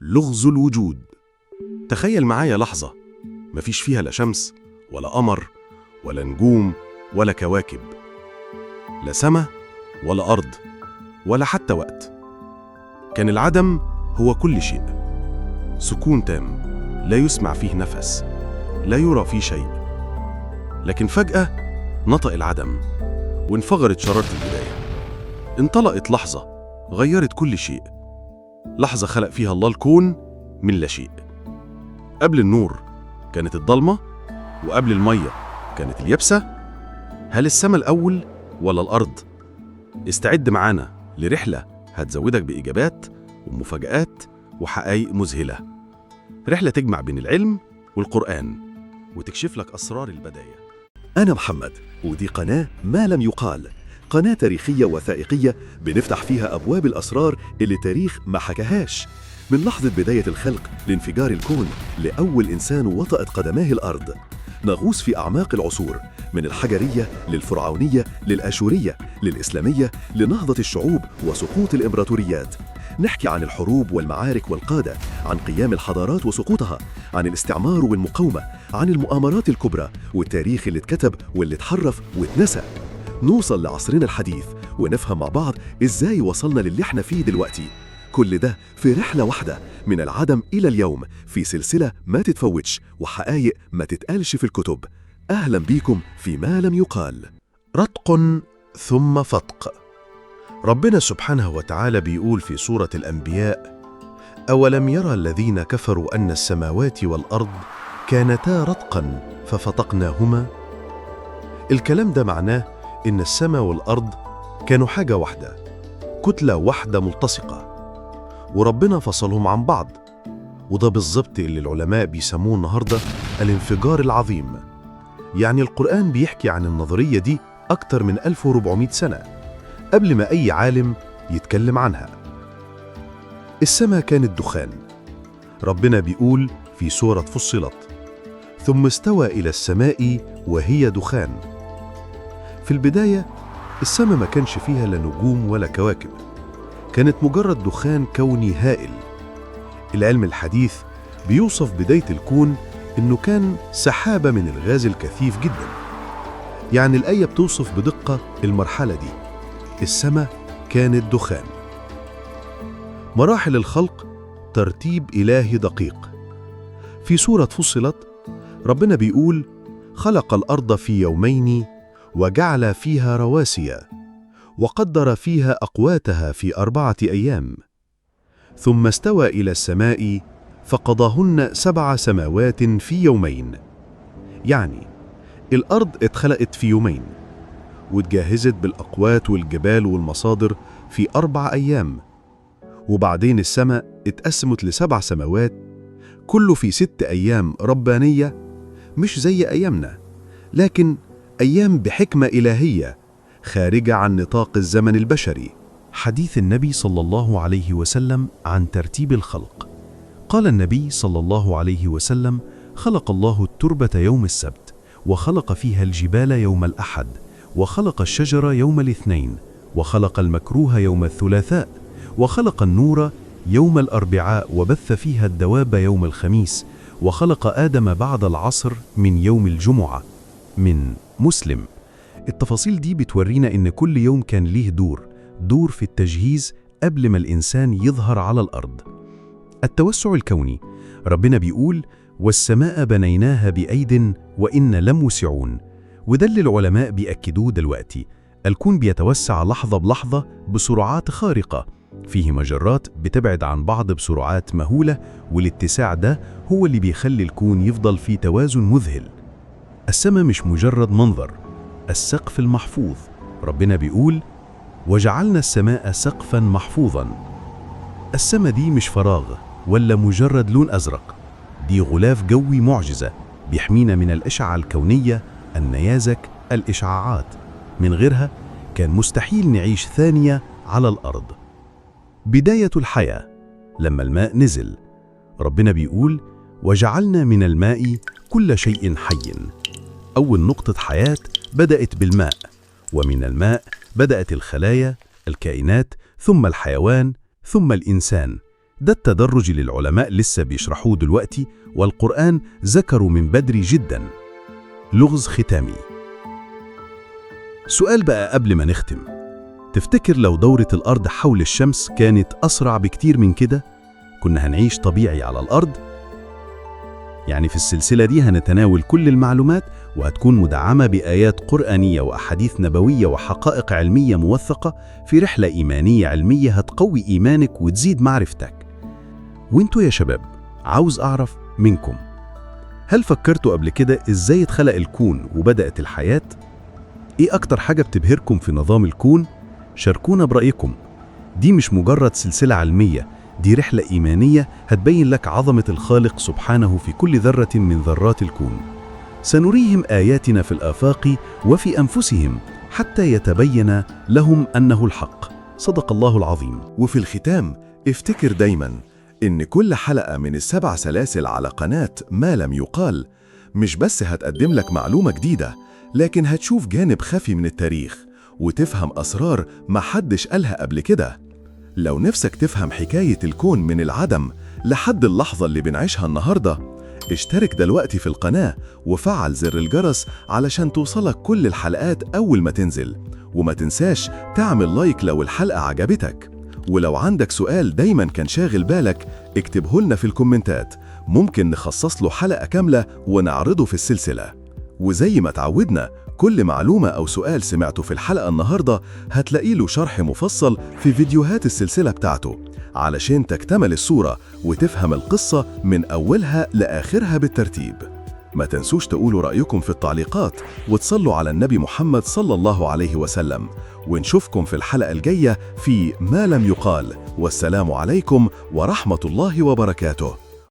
لغز الوجود. تخيل معايا لحظة مفيش فيها لا شمس ولا قمر ولا نجوم ولا كواكب، لا سما ولا أرض ولا حتى وقت. كان العدم هو كل شيء، سكون تام لا يسمع فيه نفس، لا يرى فيه شيء. لكن فجأة نطق العدم وانفجرت شرارة البداية. انطلقت لحظة غيرت كل شيء، لحظة خلق فيها الله الكون من لا شيء. قبل النور كانت الضلمة، وقبل المية كانت اليابسة. هل السما الأول ولا الأرض؟ استعد معانا لرحلة هتزودك بإجابات ومفاجآت وحقائق مذهلة، رحلة تجمع بين العلم والقرآن وتكشف لك أسرار البداية. أنا محمد، ودي قناة ما لم يقال، قناة تاريخية وثائقية بنفتح فيها أبواب الأسرار اللي التاريخ ما حكاهاش، من لحظة بداية الخلق لانفجار الكون لأول إنسان وطأت قدماه الأرض. نغوص في أعماق العصور، من الحجرية للفرعونية للآشورية للإسلامية لنهضة الشعوب وسقوط الإمبراطوريات. نحكي عن الحروب والمعارك والقادة، عن قيام الحضارات وسقوطها، عن الاستعمار والمقاومة، عن المؤامرات الكبرى والتاريخ اللي اتكتب واللي اتحرف واتنسى. نوصل لعصرنا الحديث ونفهم مع بعض إزاي وصلنا للي احنا فيه دلوقتي. كل ده في رحلة واحدة من العدم إلى اليوم، في سلسلة ما تتفوتش وحقائق ما تتقالش في الكتب. أهلا بيكم في ما لم يقال. رتق ثم فتق. ربنا سبحانه وتعالى بيقول في سورة الأنبياء: أولم يرى الذين كفروا أن السماوات والأرض كانتا رتقا ففتقناهما. الكلام ده معناه إن السماء والأرض كانوا حاجة واحدة، كتلة واحدة ملتصقة، وربنا فصلهم عن بعض. وده بالظبط اللي العلماء بيسموه النهاردة الانفجار العظيم. يعني القرآن بيحكي عن النظرية دي أكتر من 1400 سنة قبل ما أي عالم يتكلم عنها. السماء كانت دخان. ربنا بيقول في سورة فصلت: ثم استوى إلى السماء وهي دخان. في البداية السماء ما كانش فيها لا نجوم ولا كواكب، كانت مجرد دخان كوني هائل. العلم الحديث بيوصف بداية الكون إنه كان سحابة من الغاز الكثيف جدا. يعني الآية بتوصف بدقة المرحلة دي. السماء كانت دخان. مراحل الخلق ترتيب إلهي دقيق. في سورة فصلت ربنا بيقول: خلق الأرض في يومين وجعل فيها رواسي وقدر فيها أقواتها في 4 أيام ثم استوى إلى السماء فقضاهن 7 سماوات في يومين. يعني الأرض اتخلقت في يومين واتجهزت بالأقوات والجبال والمصادر في 4 أيام، وبعدين السماء اتقسمت ل7 سماوات، كله في 6 أيام ربانية، مش زي أيامنا، لكن أيام بحكمة إلهية خارجة عن نطاق الزمن البشري. حديث النبي صلى الله عليه وسلم عن ترتيب الخلق. قال النبي صلى الله عليه وسلم: خلق الله التربة يوم السبت، وخلق فيها الجبال يوم الأحد، وخلق الشجر يوم الاثنين، وخلق المكروه يوم الثلاثاء، وخلق النور يوم الأربعاء، وبث فيها الدواب يوم الخميس، وخلق آدم بعد العصر من يوم الجمعة. من مسلم. التفاصيل دي بتورينا إن كل يوم كان ليه دور في التجهيز قبل ما الإنسان يظهر على الأرض. التوسع الكوني. ربنا بيقول: والسماء بنيناها بأيد وإنا لموسعون. وده اللي العلماء بيأكدوه دلوقتي. الكون بيتوسع لحظة بلحظة بسرعات خارقة، فيه مجرات بتبعد عن بعض بسرعات مهولة، والاتساع ده هو اللي بيخلي الكون يفضل في توازن مذهل. السماء مش مجرد منظر، السقف المحفوظ. ربنا بيقول: وجعلنا السماء سقفا محفوظا. السماء دي مش فراغ ولا مجرد لون أزرق، دي غلاف جوي معجزة بيحمينا من الأشعة الكونية، النيازك، الإشعاعات. من غيرها كان مستحيل نعيش ثانية على الأرض. بداية الحياة لما الماء نزل. ربنا بيقول: وجعلنا من الماء كل شيء حي. أول نقطة حياة بدأت بالماء، ومن الماء بدأت الخلايا، الكائنات، ثم الحيوان، ثم الإنسان. ده التدرج اللي العلماء لسه بيشرحوه دلوقتي، والقرآن ذكروا من بدري جدا. لغز ختامي. سؤال بقى قبل ما نختم، تفتكر لو دورة الأرض حول الشمس كانت أسرع بكتير من كده، كنا هنعيش طبيعي على الأرض؟ يعني في السلسلة دي هنتناول كل المعلومات، وهتكون مدعمة بآيات قرآنية وأحاديث نبوية وحقائق علمية موثقة في رحلة إيمانية علمية هتقوي إيمانك وتزيد معرفتك. وانتوا يا شباب، عاوز أعرف منكم، هل فكرتوا قبل كده إزاي اتخلق الكون وبدأت الحياة؟ إيه أكتر حاجة بتبهركم في نظام الكون؟ شاركونا برأيكم. دي مش مجرد سلسلة علمية، دي رحلة إيمانية هتبين لك عظمة الخالق سبحانه في كل ذرة من ذرات الكون. سنريهم آياتنا في الآفاق وفي أنفسهم حتى يتبين لهم أنه الحق. صدق الله العظيم. وفي الختام افتكر دايما إن كل حلقة من ال7 سلاسل على قناة ما لم يقال مش بس هتقدم لك معلومة جديدة، لكن هتشوف جانب خفي من التاريخ وتفهم أسرار ما حدش قالها قبل كده. لو نفسك تفهم حكاية الكون من العدم لحد اللحظة اللي بنعيشها النهاردة، اشترك دلوقتي في القناة وفعل زر الجرس علشان توصلك كل الحلقات أول ما تنزل. وما تنساش تعمل لايك لو الحلقة عجبتك، ولو عندك سؤال دايما كان شاغل بالك اكتبه لنا في الكومنتات، ممكن نخصص له حلقة كاملة ونعرضه في السلسلة. وزي ما تعودنا، كل معلومة أو سؤال سمعته في الحلقة النهاردة هتلاقي له شرح مفصل في فيديوهات السلسلة بتاعته، علشان تكتمل الصورة وتفهم القصة من أولها لآخرها بالترتيب. ما تنسوش تقولوا رأيكم في التعليقات وتصلوا على النبي محمد صلى الله عليه وسلم، ونشوفكم في الحلقة الجاية في ما لم يقال. والسلام عليكم ورحمة الله وبركاته.